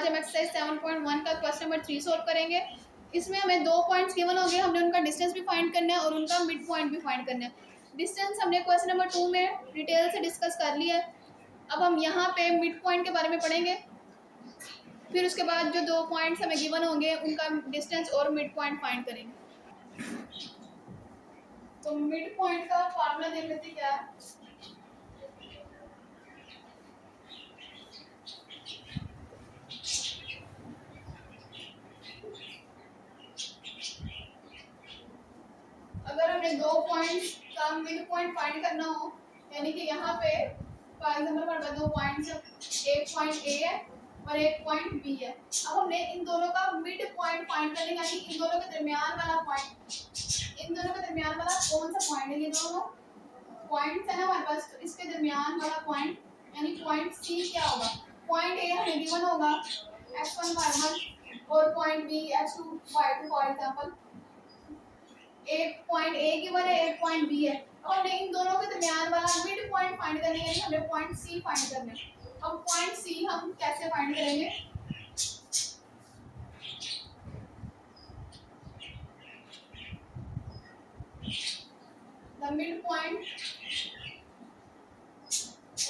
आज हम एक्सरसाइज 7.1 का क्वेश्चन नंबर 3 सॉल्व करेंगे। इसमें हमें 2 पॉइंट्स गिवन होंगे, हमने उनका डिस्टेंस भी फाइंड करना है और उनका मिड पॉइंट भी फाइंड करना है। डिस्टेंस हमने क्वेश्चन नंबर 2 में डिटेल से डिस्कस कर लिया है। अब हम यहाँ पे मिड पॉइंट के बारे में पढ़ेंगे, फिर उसके बाद जो 2 पॉइंट्स हमें गिवन होंगे उनका डिस्टेंस और मिड पॉइंट फाइंड करेंगे। तो मिड पॉइंट का फार्मूला देख लेते हैं क्या है। अगर हमें 2 पॉइंट्स का मिड पॉइंट फाइंड करना हो, यानी कि यहाँ पे फॉर एग्जांपल हमारे पास 2 पॉइंट्स, एक पॉइंट ए है और एक पॉइंट बी है। अब हमने इन दोनों का मिड पॉइंट फाइंड करना है, यानी इन दोनों के दरमियान वाला पॉइंट, इन दोनों के दरमियान वाला कौन सा पॉइंट है। ये दोनों पॉइंट्स है ना हमारे पास, तो इसके दरमियान वाला पॉइंट यानी पॉइंट सी क्या होगा। पॉइंट ए हमें गिवन होगा x1 y1 और point B x2 y2 for example. एक पॉइंट ए गिवन है, एक पॉइंट बी है। अब हमने इन दोनों के दरमियान वाला मिड पॉइंट फाइंड करना है, यानी हमें पॉइंट सी फाइंड करना है। अब पॉइंट सी हम कैसे फाइंड करेंगे। The mid point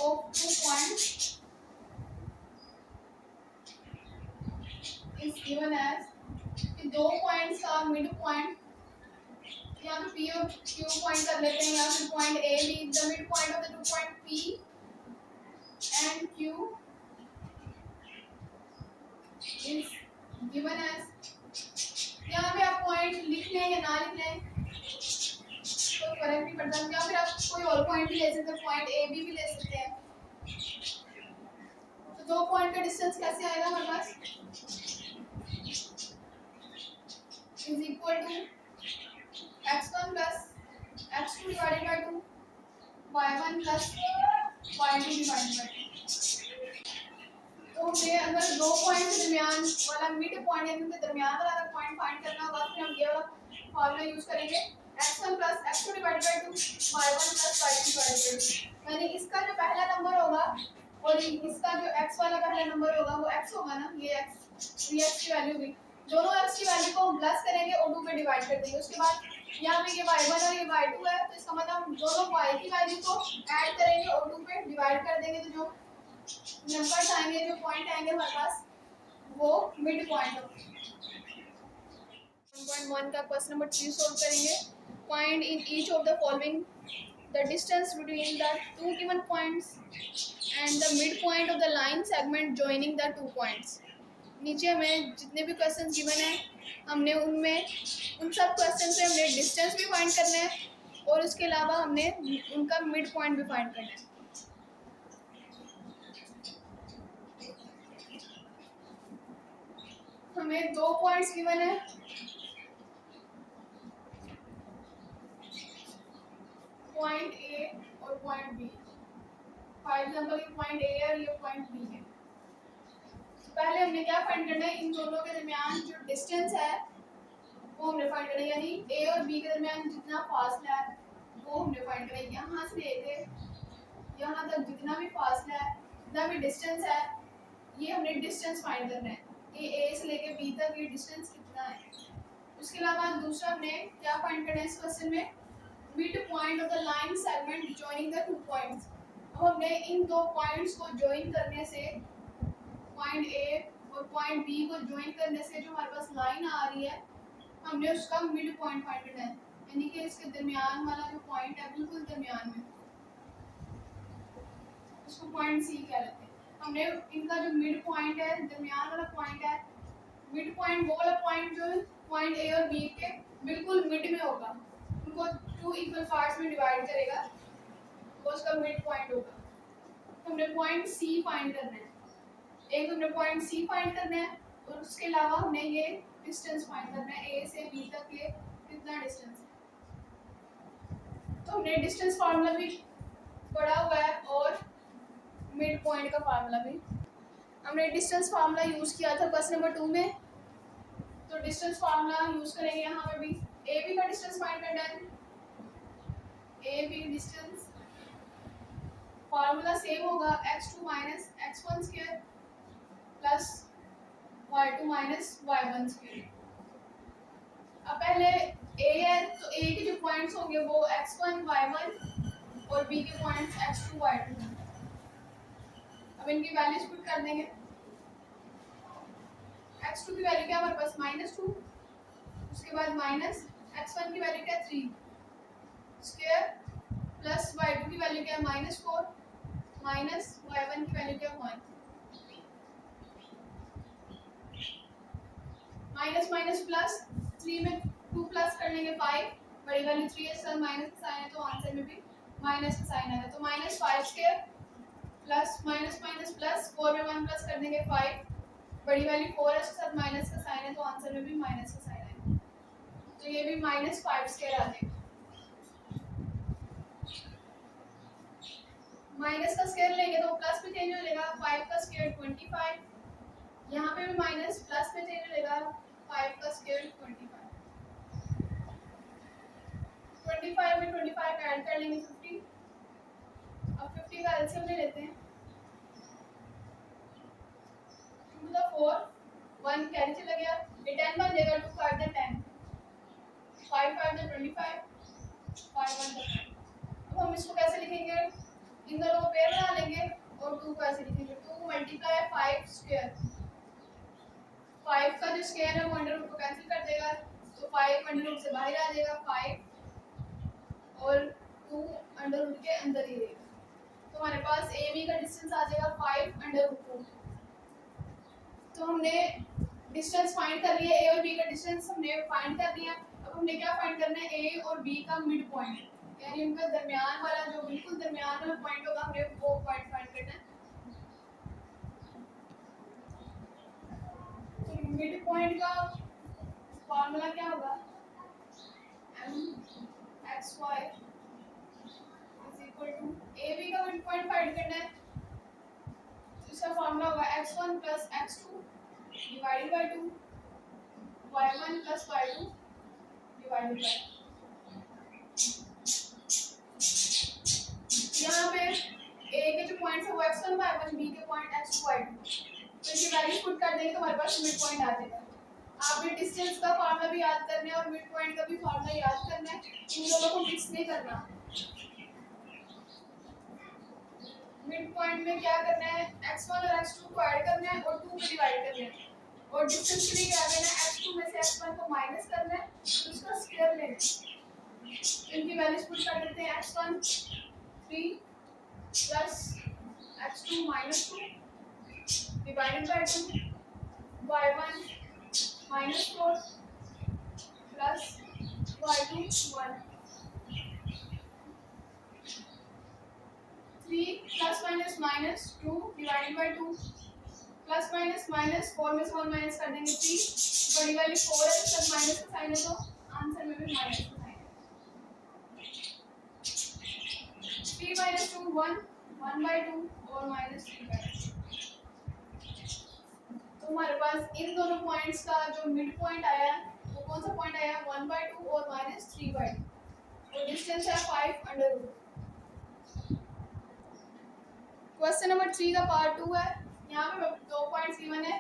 of 2 points is given as, कि 2 पॉइंट्स का मिड पॉइंट, यहाँ पे P और Q पॉइंट कर लेते हैं, या फिर पॉइंट A भी, the mid point of the 2 point P and Q is given as. यहाँ पे आप पॉइंट लिख लें या ना लिख लें कोई फर्क नहीं पड़ता, या फिर आप कोई और पॉइंट भी ले सकते हैं, पॉइंट A भी ले सकते हैं। तो 2 पॉइंट का डिस्टेंस कैसे आएगा हमारे पास, is equal to x1 plus x2 divided by 2, y1 plus y2 divided by 2। तो हमें अगर 2 पॉइंट के दरमियान वाला मिड पॉइंट यानी उनके दरमियान वाला पॉइंट फाइंड करना होगा, फिर हम ये वाला फार्मूला यूज करेंगे x1 plus x2 divided by 2, y1 plus y2 divided by 2। यानी इसका जो पहला नंबर होगा और इसका जो x वाला पहला नंबर होगा वो x होगा ना, ये x, ये x की वैल्यू भी, दोनों x की वैल्यू को हम प्लस करेंगे और 2 में डिवाइड कर देंगे। उसके बाद यहाँ पे ये y1 और ये y2 है, तो इसका मतलब हम दोनों y की वैल्यू को ऐड करेंगे और 2 पे डिवाइड कर देंगे, तो जो नंबर्स आएंगे, जो पॉइंट आएंगे हमारे पास, वो मिड पॉइंट होंगे। 1.1 का क्वेश्चन नंबर 3 सॉल्व करेंगे। Find in each of the following the distance between the 2 given points and the mid point of the line segment joining the 2 points. नीचे हमें जितने भी क्वेश्चन गिवन है, हमने उनमें उन सब क्वेश्चन से हमने डिस्टेंस भी फाइंड करना है और उसके अलावा हमने उनका मिड पॉइंट भी फाइंड करना है। हमें 2 पॉइंट्स गिवन है, पॉइंट ए और पॉइंट बी। फॉर एग्जांपल ये पॉइंट ए है और ये पॉइंट बी है। पहले हमने क्या फाइंड करना है, इन दोनों के दरमियान जो डिस्टेंस है वो हमने फाइंड करना है, यानी ए और बी के दरमियान जितना फासला है वो हमने फाइंड करना है। यहाँ से लेके यहाँ तक जितना भी फासला है, जितना भी डिस्टेंस है, ये हमने डिस्टेंस फाइंड करना है कि ए से लेके बी तक ये डिस्टेंस कितना है। उसके अलावा दूसरा हमने क्या फाइंड करना है इस क्वेश्चन में, mid point of the line segment joining the 2 points. अब हमने इन 2 पॉइंट्स को ज्वाइन करने से, पॉइंट ए और पॉइंट बी को ज्वाइन करने से जो हमारे पास लाइन आ रही है, हमने उसका मिड पॉइंट फाइंड करना है, यानी कि इसके दरमियान वाला जो पॉइंट है बिल्कुल दरमियान में, उसको पॉइंट सी कह लेते हैं। हमने इनका जो मिड पॉइंट है, दरमियान वाला पॉइंट है, मिड पॉइंट वो वाला पॉइंट जो पॉइंट ए और बी के बिल्कुल मिड में होगा, उनको 2 इक्वल पार्ट्स में डिवाइड करेगा, वो उसका मिड पॉइंट होगा। तो हमने पॉइंट सी फाइंड करना है, एक हमने पॉइंट सी फाइंड करना है और उसके अलावा हमने ये डिस्टेंस फाइंड करना है, ए से बी तक ये कितना डिस्टेंस है। तो हमने डिस्टेंस फार्मूला भी पढ़ा हुआ है और मिड पॉइंट का फार्मूला भी हमने डिस्टेंस फार्मूला यूज किया था क्वेश्चन नंबर 2 में, तो डिस्टेंस फार्मूला यूज करेंगे यहाँ पे भी। ए बी का डिस्टेंस फाइंड करना है, A B distance formula same होगा x2 minus x1 square plus y2 minus y1 square. अब पहले a है तो a के जो पॉइंट्स होंगे वो x1 y1 और b के पॉइंट्स x2 y2 हैं। अब इनकी वैल्यूज पुट कर देंगे। x2 की वैल्यू क्या हमारे पास -2, उसके बाद माइनस x1 की वैल्यू क्या 3 स्क्वायर प्लस y2 की वैल्यू क्या -4 माइनस y1 की वैल्यू क्या 1 माइनस माइनस प्लस 3 में 2 प्लस कर लेंगे 5 बड़ी वैल्यू 3 है सर माइनस का साइन है तो आंसर में भी माइनस का साइन आएगा तो -5 square plus minus minus plus 4 में 1 प्लस कर देंगे 5 बड़ी वैल्यू 4 है उसके साथ माइनस का साइन है तो आंसर में भी माइनस का साइन आएगा तो ये भी -5 स्क्वायर आ जाएगा। माइनस का स्क्वायर लेंगे तो प्लस में चेंज हो जाएगा 5 का स्क्वायर 25 यहाँ पे भी माइनस प्लस में चेंज हो जाएगा 5 का स्क्वायर 25 में 25 ऐड कर लेंगे 50। अब 50 का एलसीएम ले लेते हैं 2 to the 4 1 कैरी चला गया ये 10 बन जाएगा 2 5 the 10 5 5 the 25 5 1 the 10। अब हम इसको कैसे लिखेंगे इन दोनों को पेयर बना लेंगे और 2 को ऐसे लिखेंगे 2 मल्टीप्लाई 5 स्क्वायर 5 का जो स्क्वायर है वो अंडर रूट को कैंसिल कर देगा तो 5 अंडर रूट से बाहर आ जाएगा 5 और 2 अंडर रूट के अंदर ही रहेगा तो हमारे पास ए बी का डिस्टेंस आ जाएगा 5 अंडर रूट। तो हमने डिस्टेंस फाइंड कर लिया ए और बी का डिस्टेंस हमने फाइंड कर लिया। अब हमने क्या फाइंड करना है ए और बी का मिड पॉइंट यानी उनका दरमियान वाला जो बिल्कुल दरमियान वाला पॉइंट होगा हमने वो पॉइंट फाइंड करना है। तो मिड पॉइंट का फार्मूला क्या होगा mxy ए बी का मिड पॉइंट फाइंड करना है तो इसका फार्मूला होगा x1 + x2 divided by 2 y1 + y2 divided bye यहाँ पे a के जो पॉइंट्स है वो x1 y1 b के पॉइंट x2 y2 तो इनकी वैल्यू पुट कर देंगे तो हमारे पास मिड पॉइंट आ जाएगा। आप भी डिस्टेंस का फार्मूला भी याद करना है और मिड पॉइंट का भी फार्मूला याद करना है इन दोनों को मिक्स नहीं करना। मिड पॉइंट में क्या करना है x1 और x2 को ऐड करना है और 2 को डिवाइड करना है और डिस्टेंस के लिए क्या करना है x2 में से x1 को माइनस करना है तो उसका स्क्वायर लेना है। इनकी वैल्यूज पुट कर देते हैं x1 3 plus x2 -2 divided by 2 y1 -4 plus y2 1 3 plus minus minus 2 divided by 2 plus minus minus 4 में से 1 माइनस कर देंगे 3 बड़ी वाली 4 है तो माइनस का साइन है तो आंसर में भी माइनस का साइन है 3 - 2 1 1/2 और -3/2। तो हमारे पास इन दोनों पॉइंट्स का जो मिड पॉइंट आया वो कौन सा पॉइंट आया 1/2 और -3/2 और डिस्टेंस है 5 अंडर रूट। क्वेश्चन नंबर 3 का पार्ट 2 है। यहाँ पे दो पॉइंट्स गिवन है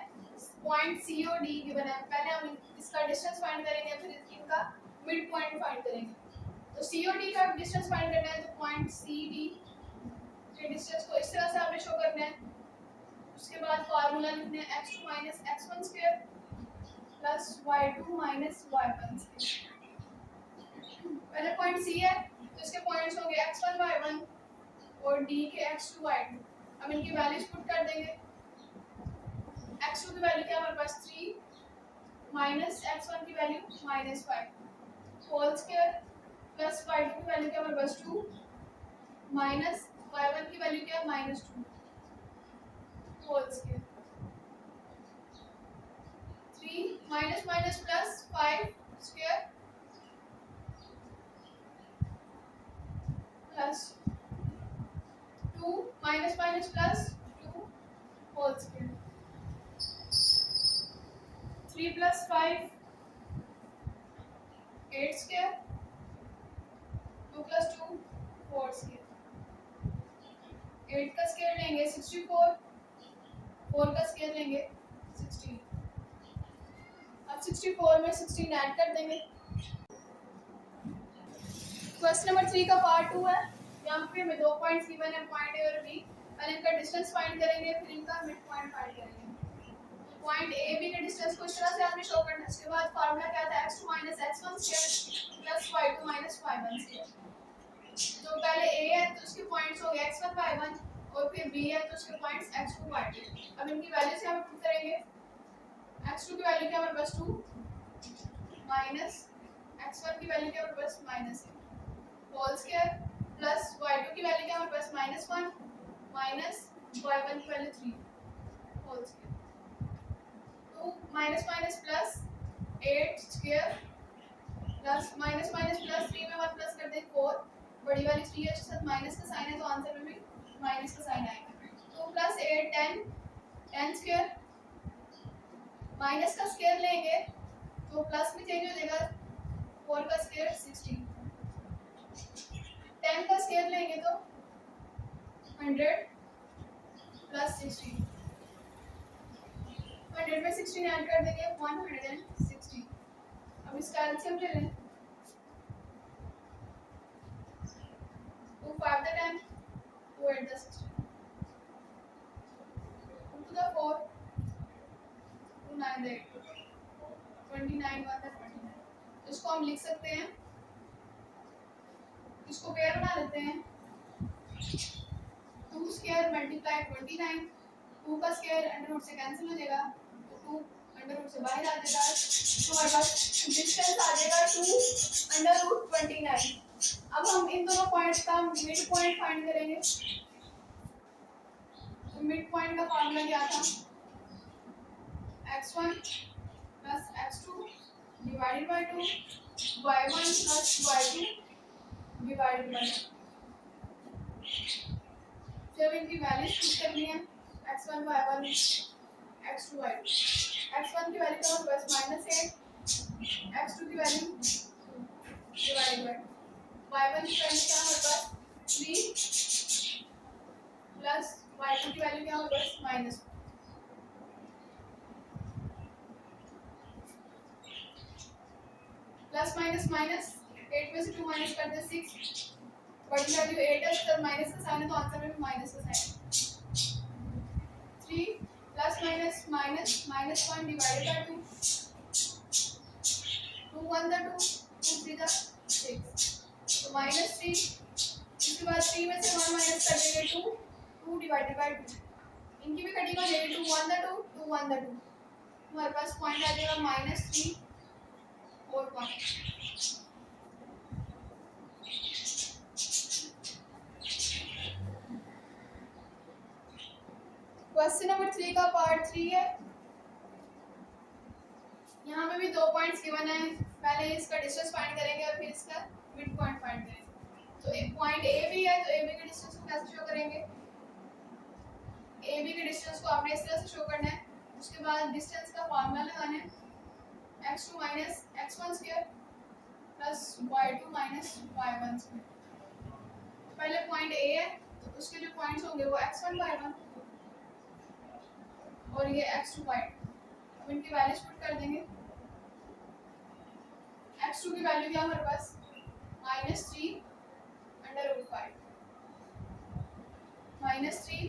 पॉइंट सी और डी गिवन है। पहले हम इसका डिस्टेंस फाइंड करेंगे फिर इनका मिड पॉइंट फाइंड करेंगे। तो सी और डी का डिस्टेंस फाइंड करना है तो पॉइंट सी डी के डिस्टेंस को इस तरह से आपने शो करना है। उसके बाद फार्मूला लिखना है x2 - x1 square plus y2 - y1 square. पहले पॉइंट सी है तो इसके पॉइंट्स होंगे x1 y1 और d के x2 y2। अब इनकी वैल्यूज पुट कर देंगे। x2 की वैल्यू क्या हमारे पास 3 माइनस x1 की value -5 whole square plus y2 की वैल्यू क्या हमारे पास 2 माइनस y1 की वैल्यू क्या -2 whole square 3 minus minus plus 5 square plus 2 minus minus plus 2 whole square 3 + 5 8 square 2 + 2 4 square 8 का स्क्वायर लेंगे 64 4 का स्क्वायर लेंगे 16 64 में 16 ऐड कर देंगे। क्वेश्चन नंबर 3 का पार्ट 2 है। यहाँ पे हमें 2 पॉइंट्स गिवन है, पॉइंट ए और बी। पहले इनका डिस्टेंस फाइंड करेंगे, फिर इनका मिड पॉइंट फाइंड करेंगे। पॉइंट ए बी के डिस्टेंस को इस तरह से आपने शो करना है। उसके बाद फार्मूला क्या था, x2 - x1 square plus y2 - y1 square. तो पहले a है तो उसके पॉइंट्स हो गए x1 y1, और फिर b है तो उसके पॉइंट्स x2 y2। अब इनकी वैल्यूज यहाँ पे पुट करेंगे। x2 की वैल्यू क्या हमारे पास 2 माइनस x1 की वैल्यू क्या हमारे पास माइनस है होल स्क्वायर प्लस y2 की वैल्यू क्या हमारे पास -1 माइनस y1 की वैल्यू 3 होल स्क्वायर। तो minus minus plus 8 square plus minus minus plus 3 में 1 प्लस कर दें 4, बड़ी वाली 3 है, उसके साथ माइनस का साइन है तो आंसर में भी माइनस का साइन आएगा। तो प्लस 8 10 10 स्क्वायर, माइनस का स्क्वायर लेंगे तो प्लस में चेंज हो जाएगा, 4 का स्क्वायर 16, 10 का स्क्वायर लेंगे तो 100 प्लस 16, 100 में 16 ऐड कर देंगे 160। अब इसका एलसीएम ले लें। 2 5 the 10, 2 8 the 16, 2 to the 4, 2 9 the 8, 29 1 the 29। इसको हम लिख सकते हैं, इसको पेयर बना लेते हैं। 2 स्क्वायर मल्टीप्लाई 29, 2 का स्क्वायर अंडर रूट से कैंसिल हो जाएगा, तो 2 अंडर रूट से बाहर आ जाएगा, तो हमारे पास डिस्टेंस आ जाएगा 2 अंडर रूट 29। अब हम इन दोनों पॉइंट्स का मिड पॉइंट फाइंड करेंगे। तो मिड पॉइंट का फार्मूला क्या था, x1 plus x2 divided by 2, y1 plus y2 divided by 2। जब इनकी वैल्यूज पुट करनी है, x1 y1 x2 y2, x1 की वैल्यू का बस -8, x2 की वैल्यू डिवाइडेड बाय y1 की वैल्यू क्या हमारे पास 3 प्लस y2 की वैल्यू क्या हमारे पास -1। प्लस माइनस माइनस 8 में से 2 माइनस कर दे 6, बड़ी वैल्यू 8 है तो माइनस का साइन है तो आंसर में भी माइनस का साइन है। 3 plus minus minus -1 divided by 2, 2 1 the 2, 2 3 the 6, तो -3। इसके बाद 3 में से 1 माइनस कर देंगे 2, 2 डिवाइडेड बाय 2, इनकी भी कटिंग हो जाएगी, 2 1 the 2, 2 1 the 2, हमारे पास पॉइंट आ जाएगा -3 और 1। क्वेश्चन नंबर 3 का पार्ट 3 है। यहाँ पे भी 2 पॉइंट्स गिवन है, पहले इसका डिस्टेंस फाइंड करेंगे और फिर इसका मिड पॉइंट फाइंड करेंगे। तो एक पॉइंट ए भी है, तो ए बी के डिस्टेंस को कैसे शो करेंगे, ए बी के डिस्टेंस को आपने इस तरह से शो करना है। उसके बाद डिस्टेंस का फार्मूला लगाना है, x2 minus x1 square plus y2 minus y1 square. पहले पॉइंट ए है तो उसके जो पॉइंट्स होंगे वो x1 y1 और ये x2 y2। अब इनकी वैल्यूज पुट कर देंगे। x2 की वैल्यू क्या हमारे पास -3 अंडर रूट 5, -3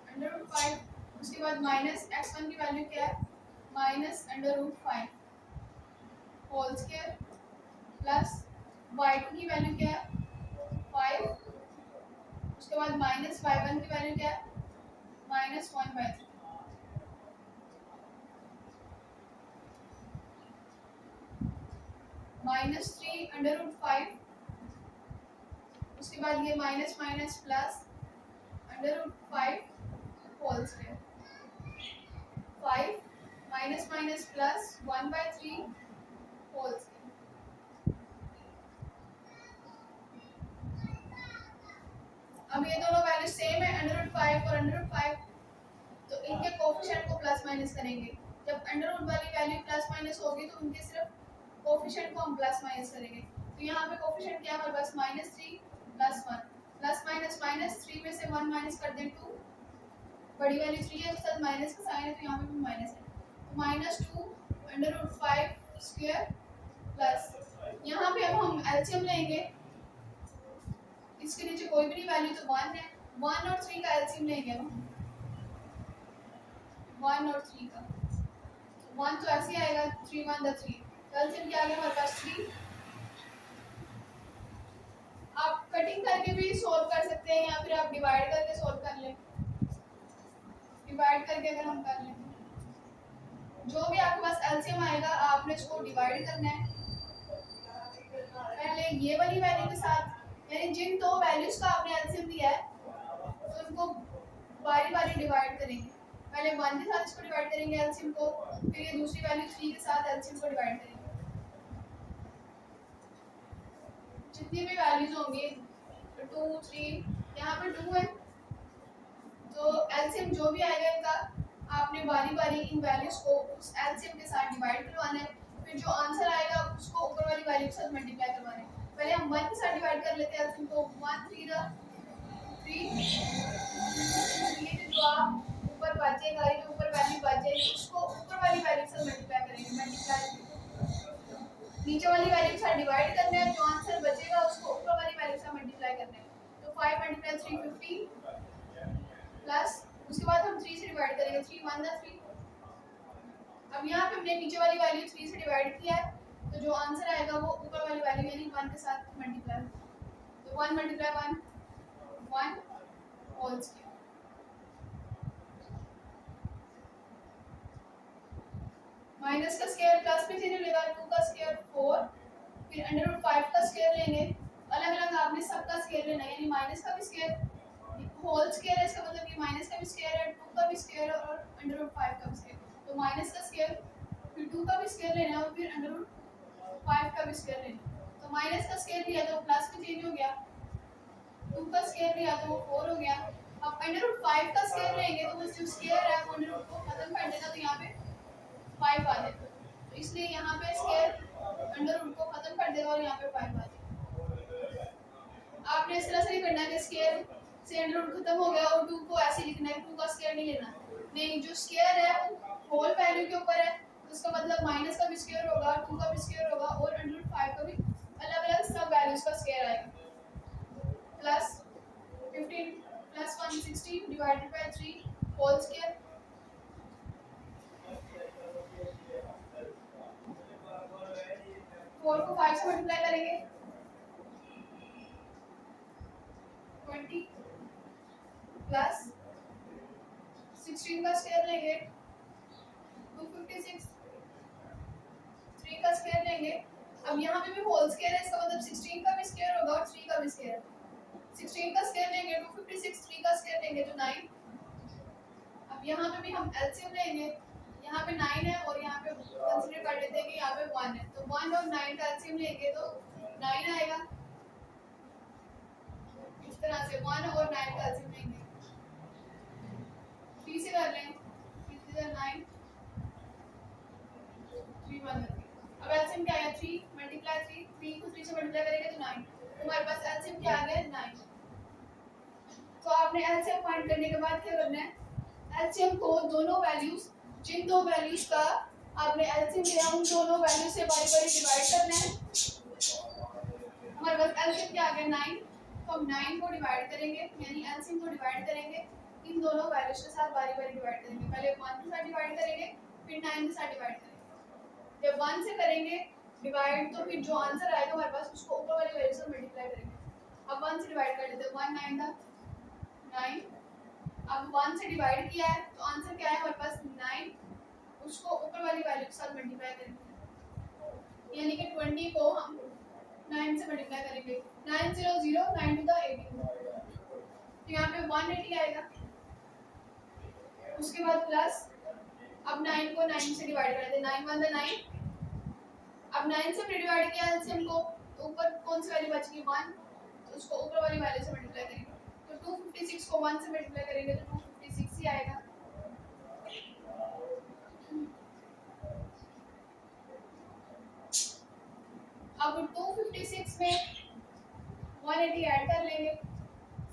अंडर रूट 5। उसके बाद माइनस x1 की वैल्यू क्या है minus under root 5 whole square plus y2 की वैल्यू क्या है 5। उसके बाद माइनस y1 की वैल्यू क्या है -1/3। -3 अंडर रूट 5, उसके बाद ये minus minus plus under root 5 whole square, 5 minus minus plus 1/3 whole square. अब ये दोनों वैल्यू सेम है, अंडर रूट 5 और अंडर रूट 5, तो इनके कोफिशिएंट को प्लस माइनस करेंगे। जब अंडर रूट वाली वैल्यू प्लस माइनस होगी तो उनके सिर्फ कोफिशिएंट को हम प्लस माइनस करेंगे। तो यहाँ पे कोफिशिएंट क्या है हमारे पास -3 प्लस 1, प्लस माइनस माइनस 3 में से 1 माइनस कर दें 2, बड़ी वाली 3 है उसके साथ माइनस का साइन है तो यहाँ पे भी माइनस है, तो -2 √5 स्क्वायर प्लस यहाँ पे अब हम एलसीएम लेंगे, इसके नीचे कोई भी नहीं वैल्यू तो 1 है, 1 और 3 का एलसीएम लेंगे हम, 1 और 3 का, 1 तो ऐसे ही आएगा, 3 1 3, एलसीएम क्या आ गया हमारे पास 3। आप कटिंग करके भी सोल्व कर सकते हैं या फिर आप डिवाइड करके सोल्व कर लें, डिवाइड करके अगर हम कर लें जो भी आपके पास एलसीएम आएगा आपने इसको डिवाइड करना है पहले ये वाली वैल्यू के साथ, यानी जिन दो वैल्यूज का आपने एलसीएम दिया है तो उनको बारी बारी डिवाइड करेंगे, पहले 1 के साथ इसको डिवाइड करेंगे एलसीएम को, फिर ये दूसरी वैल्यू 3 के साथ एलसीएम को डिवाइड करेंगे। जितनी भी वैल्यूज होंगी 2 3 यहाँ पे 2 है तो एलसीएम जो भी आएगा इनका आपने बारी बारी इन वैल्यूज को उस एलसीएम के साथ डिवाइड करवाना है, फिर जो आंसर आएगा उसको ऊपर वाली वैल्यू के साथ मल्टीप्लाई करवाना है। पहले हम 1 के साथ डिवाइड कर लेते हैं एलसीएम को, 1 3 3 जो आप ऊपर बचेगा, ये जो ऊपर वैल्यू बचेगी उसको ऊपर वाली वैल्यू के साथ मल्टीप्लाई करेंगे, मल्टीप्लाई नीचे वाली वैल्यू के साथ डिवाइड करना है, जो आंसर बचेगा उसको ऊपर वाली वैल्यू के साथ मल्टीप्लाई करना है। तो 5 × 3 15 प्लस उसके बाद हम 3 से डिवाइड करेंगे, 3 1 3। अब यहाँ पे हमने नीचे वाली वैल्यू 3 से डिवाइड किया है तो जो आंसर आएगा वो ऊपर वाली वैल्यू यानी 1 के साथ मल्टीप्लाई, तो 1 × 1 1 होल स्क्वायर, माइनस का स्क्वायर प्लस में चेंज होगा, 2 का स्क्वायर 4, फिर √5 का स्क्वायर लेंगे, अलग अलग आपने सबका स्क्वायर लेना है, यानी माइनस का भी स्क्वायर होल स्क्वायर है, इसका मतलब कि माइनस का भी स्क्वायर है, 2 का भी स्क्वायर और √5 का भी स्क्वायर, तो माइनस का स्क्वायर फिर 2 का भी स्क्वायर लेना और फिर √5 का भी स्क्वायर लेना, तो माइनस का स्क्वायर लिया तो प्लस में चेंज हो गया, 2 का स्क्वायर लिया तो वो 4 हो गया। अब √5 का स्क्वायर लेंगे तो बस जो स्क्वायर है वो √ को खत्म कर देगा तो यहाँ पे 5 आ जाएगा, तो इसलिए यहाँ पे स्क्वायर √ को खत्म कर देगा और यहाँ पे 5 आ जाएगा। आपने इस तरह से नहीं करना कि स्क्वायर से √ खत्म हो गया और 2 को ऐसे लिखना है, 2 का स्क्वायर नहीं लेना, नहीं, जो स्क्वायर है वो होल वैल्यू के ऊपर है तो उसका मतलब माइनस का भी स्क्वायर होगा, 2 का भी स्क्वायर होगा और √5 का भी अलग अलग सब वैल्यूज का स्क्वायर आएगा, plus 15 + 1 16 divided by 3 whole square, four को 5 से मल्टीप्लाई करेंगे 20 प्लस 16 का स्क्वायर लेंगे 256, 3 का स्क्वायर लेंगे, अब यहाँ पे भी होल स्क्वायर है, इसका मतलब 16 का भी स्क्वायर होगा और 3 का भी स्क्वायर, 16 का स्क्वायर लेंगे 256, 3 का स्क्वायर लेंगे तो 9। अब यहाँ पे भी हम एलसीएम लेंगे, यहाँ पे 9 है और यहाँ पे कंसीडर कर लेते हैं कि यहाँ पे 1 है, तो 1 और 9 का एलसीएम लेंगे तो 9 आएगा, इस तरह से 1 और 9 का एलसीएम लेंगे, 3 से कर लें, 3 से 9 3 1 है। अब एलसीएम क्या आया 3 मल्टीप्लाई 3 को 3 से मल्टीप्लाई करेंगे तो 9, तो हमारे पास एलसीएम क्या आ गया 9। तो आपने एलसीएम फाइंड करने के बाद क्या करना है, एलसीएम को दोनों वैल्यूज, जिन दो वैल्यूज का आपने एलसीएम लिया उन दोनों वैल्यू से बारी बारी डिवाइड करना है। हमारे पास एलसीएम क्या आ गया 9, तो हम 9 को डिवाइड करेंगे, यानी एलसीएम को डिवाइड करेंगे इन दोनों वैल्यूज के साथ बारी बारी डिवाइड करेंगे, पहले 1 के साथ डिवाइड करेंगे फिर 9 के साथ डिवाइड करेंगे, जब 1 से करेंगे डिवाइड तो फिर जो आंसर आएगा हमारे पास उसको ऊपर वाली वैल्यू से मल्टीप्लाई करेंगे। अब 1 से डिवाइड कर लेते हैं, 1 9 था 9, अब 1 से डिवाइड किया है तो आंसर क्या है हमारे पास 9, उसको ऊपर वाली वैल्यू के साथ मल्टीप्लाई करेंगे, यानी कि 20 को हम 9 से मल्टीप्लाई करेंगे, 9 0 0 9 to the 18, तो यहाँ पे 180 आएगा, उसके बाद प्लस, अब 9 को 9 से डिवाइड कर देते हैं, 9 1 9, अब 9 से हमने डिवाइड किया एलसीएम को, तो ऊपर कौन सी वैल्यू बच गई 1, तो उसको ऊपर वाली वैल्यू से मल्टीप्लाई करेंगे, तो 256 को 1 से मल्टीप्लाई करेंगे तो 256 ही आएगा। अब 256 में 180 ऐड कर लेंगे,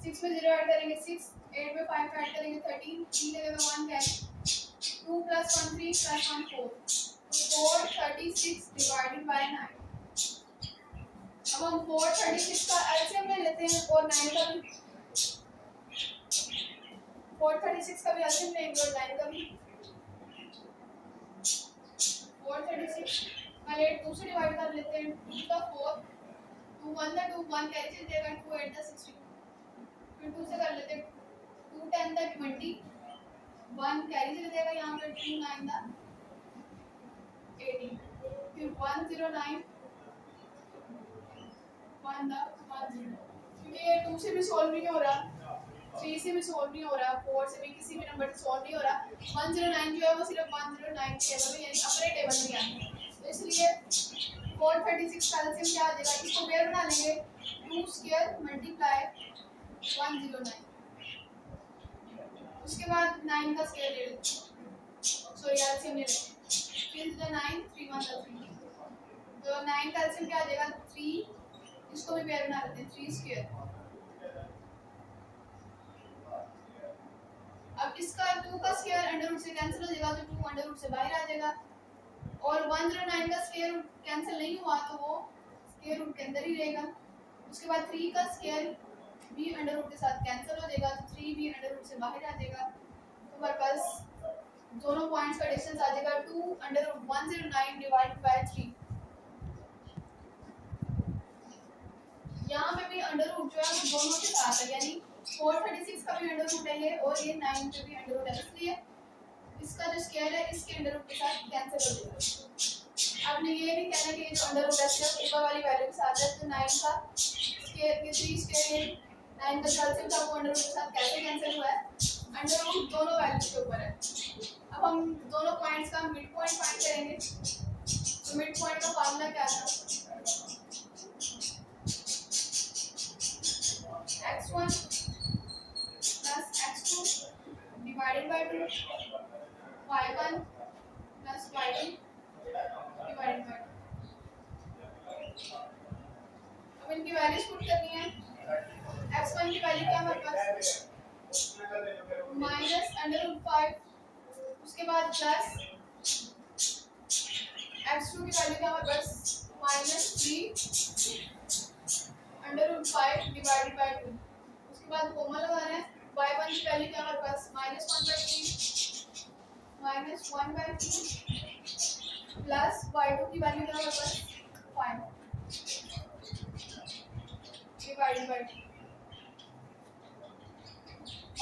6 में 0 ऐड करेंगे 6, 8 में 5 ऐड करेंगे 13, 3 जगह में 1 क्या है 2 + 1 3 + 1 4, 436 डिवाइडेड बाय 9। अब हम 436 का एलसीएम ले लेते हैं और 9 का भी 436 का भी एलसीएम लेंगे और 9 का भी 436 का लेट 2 से डिवाइड कर लेते हैं। 2 का 4 2 1 का 2 1 कैरी चल जाएगा 2 8 का 16 फिर 2 से कर लेते हैं 2 10 का 20 1 कैरी चल जाएगा यहाँ पे 2 9 का 18 फिर 109 1 दा 10 क्योंकि ये 2 से भी सॉल्व नहीं हो रहा 3 से भी सॉल्व नहीं हो रहा 4 से भी किसी भी नंबर से सॉल्व नहीं हो रहा 109 जो है वो सिर्फ 109 टेबल में यानी अपने टेबल में आता है तो इसलिए 436 का एलसीएम क्या आ जाएगा इसको पेयर बना लेंगे 2 स्क्वायर मल्टीप्लाई 109 उसके बाद 9 का स्क्वायर ले लेते हैं सॉरी एलसीएम ले लेते हैं 3 9 3 1 3 तो 9 का एलसीएम क्या आ जाएगा 3 इसको भी पेयर बना लेते हैं 3 स्क्वायर अब इसका 2 का स्क्वायर अंडर रूट से कैंसिल हो जाएगा तो 2 अंडर रूट से बाहर आ जाएगा और 109 का स्क्वायर रूट कैंसिल नहीं हुआ तो वो स्क्वायर रूट के अंदर ही रहेगा उसके बाद 3 का स्क्वायर भी अंडर रूट के साथ कैंसिल हो जाएगा तो 3 भी अंडर रूट से बाहर आ जाएगा तो हमारे पास दोनों पॉइंट्स का डिस्टेंस आ जाएगा 2 अंडर रूट 109 डिवाइडेड बाय 3 यहाँ पे भी अंडर रूट जो है वो दोनों के साथ है यानी 436 का भी अंडर रूट है ये और ये 9 पे भी अंडर रूट है इसलिए इसका जो स्क्वायर है इसके अंडर रूट के साथ कैंसिल हो जाएगा आपने ये नहीं कहना कि ये जो अंडर रूट है सिर्फ ऊपर वाली वैल्यू के साथ है तो 9 का स्क्वायर ये 3 स्क्वायर 9 का एलसीएम था वो अंडर रूट के साथ कैसे कैंसिल हुआ है अंडर रूट दोनों वैल्यूज के ऊपर है अब हम दोनों पॉइंट्स का मिड पॉइंट फाइंड करेंगे तो मिड पॉइंट का फार्मूला क्या था x1 plus x2 divided by 2 y1 plus y2 divided by 2 अब इनकी वैल्यूज पुट करनी है x1 की वैल्यू क्या हमारे पास माइनस अंडर रूट 5 उसके बाद प्लस x2 की वैल्यू क्या हमारे पास minus 3 under root 5 divided by 2 उसके बाद कॉमन लगाना है y1 की वैल्यू क्या हमारे पास -1/3 प्लस y2 की वैल्यू क्या हमारे पास 5 divided by 2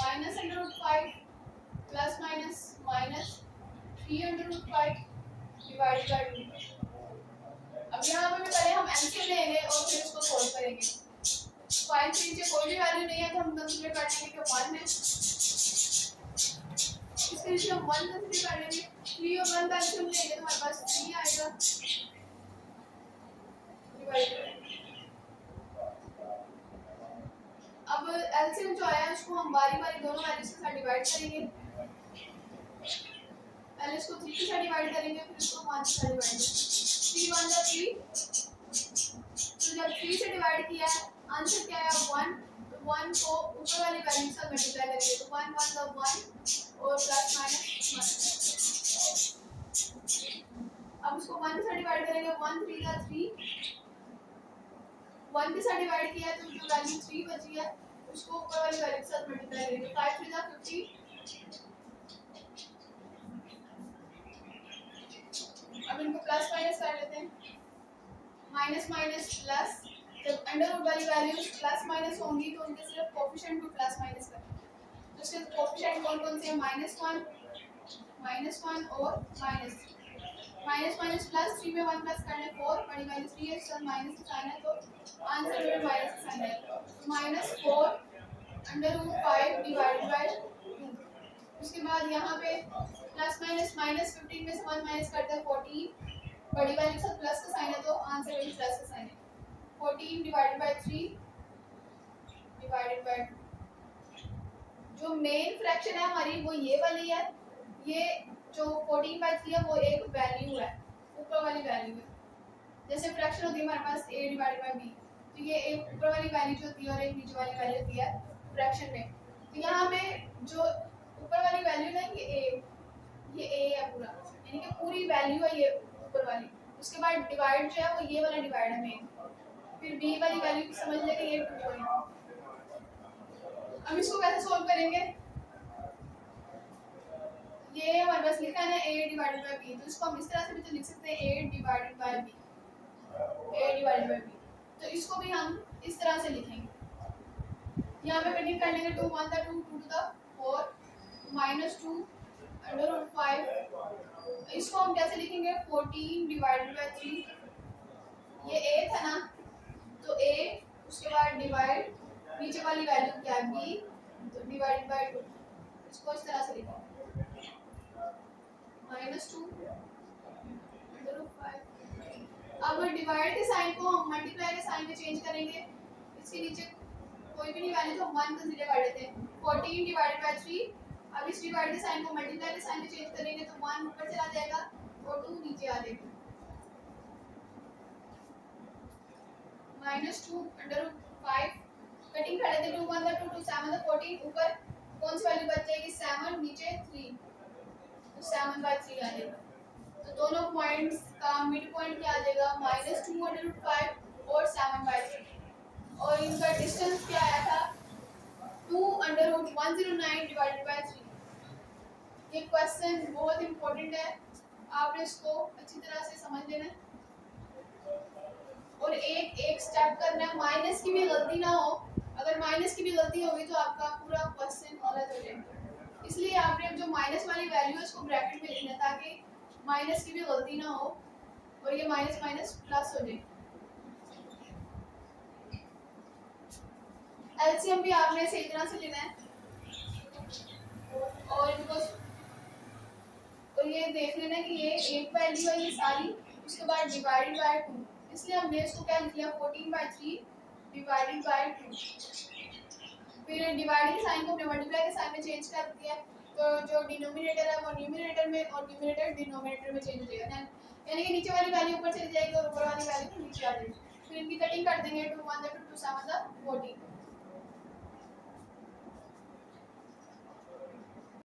minus under root 5 plus minus minus 3 under root 5 divided by 2 अब यहाँ पे भी पहले हम एलसीएम लेंगे और फिर इसको सॉल्व करेंगे 5 3 से कोई भी वैल्यू नहीं है तो हम कंसीडर कर लेंगे कि 1 है इसके लिए हम 1 कंसीडर कर लेंगे 3 और 1 का एलसीएम लेंगे तो हमारे पास 3 आएगा डिवाइड अब एलसीएम जो आया उसको हम बारी-बारी दोनों वैल्यूज के साथ डिवाइड करेंगे पहले इसको 3 के साथ डिवाइड करेंगे फिर इसको 5 के साथ डिवाइड करेंगे 3 1 जा 3 तो जब 3 से डिवाइड किया है आंसर क्या आया 1 तो 1 को ऊपर वाली वैल्यू से मल्टीप्लाई करेंगे तो 1 1 का 1 और प्लस माइनस 1 अब उसको 1 के साथ डिवाइड करेंगे 1 3 का 3 1 के साथ डिवाइड किया तो जो वैल्यू 3 बची है उसको ऊपर वाली वैल्यू के साथ मल्टीप्लाई करेंगे 5 3 का 50 अब इनको प्लस माइनस कर लेते हैं माइनस माइनस प्लस जब अंडर रूट वाली वैल्यूज प्लस माइनस होंगी तो उनके सिर्फ कोएफिशिएंट को प्लस माइनस करें तो इसके कोएफिशिएंट कौन-कौन से हैं -1 और माइनस माइनस प्लस 3 में 1 प्लस करने 4 बड़ी वैल्यू 3 है इसका माइनस का साइन है तो आंसर में माइनस का साइन है तो -4 अंडर रूट 5 डिवाइडेड बाय 2 उसके बाद यहाँ पे प्लस माइनस माइनस 15 में से 1 माइनस करते हैं 14 बड़ी वैल्यू के साथ प्लस का साइन है तो आंसर में प्लस का साइन है 14 डिवाइडेड बाय 3 डिवाइडेड बाय 2 जो मेन फ्रैक्शन है हमारी वो ये वाली है ये जो 14/3 है वो एक वैल्यू है ऊपर वाली वैल्यू है जैसे फ्रैक्शन होती है हमारे पास a डिवाइडेड बाय b तो ये एक ऊपर वाली वैल्यू जो होती है और एक नीचे वाली वैल्यू होती है फ्रैक्शन में तो यहाँ पे जो ऊपर वाली वैल्यू ना ये a है पूरा यानी कि पूरी वैल्यू है ये ऊपर वाली। उसके बाद डिवाइड जो है वो ये वाला डिवाइड है मेन, फिर बी वाली वैल्यू समझ लेंगे ये 2 है। अब इसको कैसे सोल्व करेंगे, ये हमारे पास लिखा है ना a डिवाइडेड बाय b, तो इसको हम इस तरह से भी तो लिख सकते हैं a divided by b, a divided by b। तो इसको भी हम इस तरह से लिखेंगे, यहाँ पे कटिंग कर लेंगे 2 1 2 2 to the 4 minus 2 under root 5। इसको हम कैसे लिखेंगे 14 डिवाइडेड बाय 3, ये a था ना, तो a उसके बाद डिवाइड नीचे वाली वैल्यू क्या है b, तो डिवाइडेड बाय 2, इसको इस तरह से लिखेंगे माइनस 2 अंडर रूट 5। अब डिवाइड के साइन को हम मल्टीप्लाई के साइन में चेंज करेंगे, इसके नीचे कोई भी नहीं वैल्यू तो हम 1 कंसीडर कर लेते हैं, 14 डिवाइडेड बाय 3। अब इस डिवाइड के साइन को मल्टीप्लाई के साइन में चेंज करेंगे तो 1 ऊपर चला जाएगा और 2 नीचे आ जाएगा, माइनस 2 अंडर रूट 5। कटिंग कर लेते हैं 2 1 2 2 7 14, ऊपर कौन सी वैल्यू बच जाएगी 7, नीचे 3, तो 7/3 आ जाएगा। तो दोनों पॉइंट्स का मिड पॉइंट क्या आ जाएगा -2 अंडर रूट 5 और 7/3, और इनका डिस्टेंस क्या आया था 2 अंडर रूट 109 डिवाइडेड बाय 3। ये क्वेश्चन बहुत इंपॉर्टेंट है, आपने इसको अच्छी तरह से समझ लेना है और एक स्टेप करना है, माइनस की भी गलती ना हो। अगर माइनस की भी गलती होगी तो आपका पूरा क्वेश्चन गलत हो जाएगा, इसलिए आपने जो माइनस वाली वैल्यू है उसको ब्रैकेट में लिखना है ताकि माइनस की भी गलती ना हो और ये माइनस माइनस प्लस हो जाए। एलसीएम भी आपने सही तरह से लेना है और इनको तो ये देख लेना कि ये एक वैल्यू है ये सारी, उसके बाद डिवाइडेड बाय 2, इसलिए हमने इसको क्या लिख लिया 14/3 डिवाइडेड बाय 2। फिर डिवाइड के साइन को हमने मल्टीप्लाई के साइन में चेंज कर दिया, तो जो डिनोमिनेटर है वो न्यूमरेटर में और न्यूमरेटर डिनोमिनेटर में चेंज हो जाएगा, यानी कि नीचे वाली वैल्यू ऊपर चली जाएगी और ऊपर वाली वैल्यू नीचे आ जाएगी। फिर इनकी कटिंग कर देंगे 2 1 2 2 7 14।